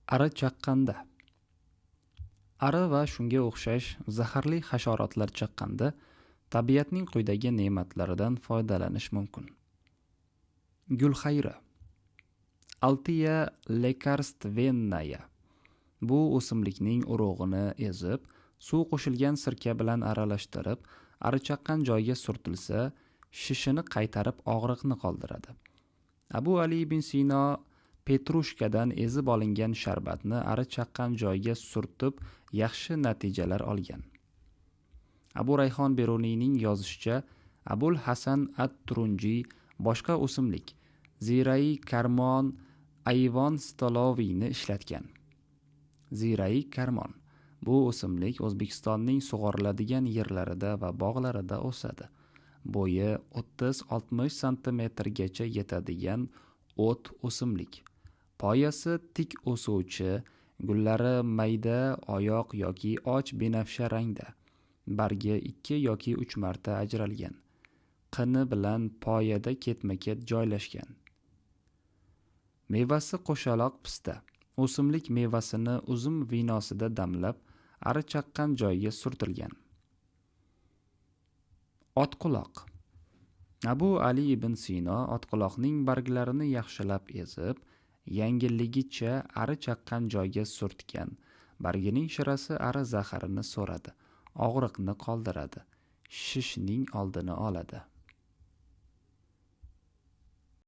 Ari chaqqanda. Ari va shunga o'xshash zaharli hasharotlar chaqqanda tabiatning quyidagi ne'matlaridan foydalanish mumkin. Gulxayri. Altia lekarstvenная. Bu o'simlikning urug'ini ezib, suv qo'shilgan sirka bilan aralashtirib, ari chaqqan joyga surtilsa, shishini qaytarib og'riqni qoldiradi. Abu Ali ibn Sino petrushkadan ezib olingan sharbatni ari chaqqan joyga surtib yaxshi natijalar olgan. Abu Rayhon Beruniyning yozishicha, Abul Hasan at-Turunji boshqa o'simlik Zirai karmon ayvon stoloviyni ishlatgan. Zirai karmon bu o'simlik O'zbekistonning sug'oriladigan yerlarida va bog'larida o'sadi. Bo'yi 30-60 sm gacha yetadigan o't o'simlik. Poyasi tik o'suvchi, gullari mayda, oyoq yoki och benafsha rangda. Bargi 2 yoki 3 marta ajralgan. Qini bilan poyada ketma-ket joylashgan. Mevasi qo'shaloq pista. O'simlik mevasini uzum vinosida damlab, ari chaqqan joyga surtilgan. Otquloq. Abu Ali ibn Sino otquloqning barglarini yaxshilab ezib, yangilligicha ari chaqqan joyga surtgan. Bargining shirasi ari zaharini so'radi, og'riqni qoldiradi, shishning oldini oladi.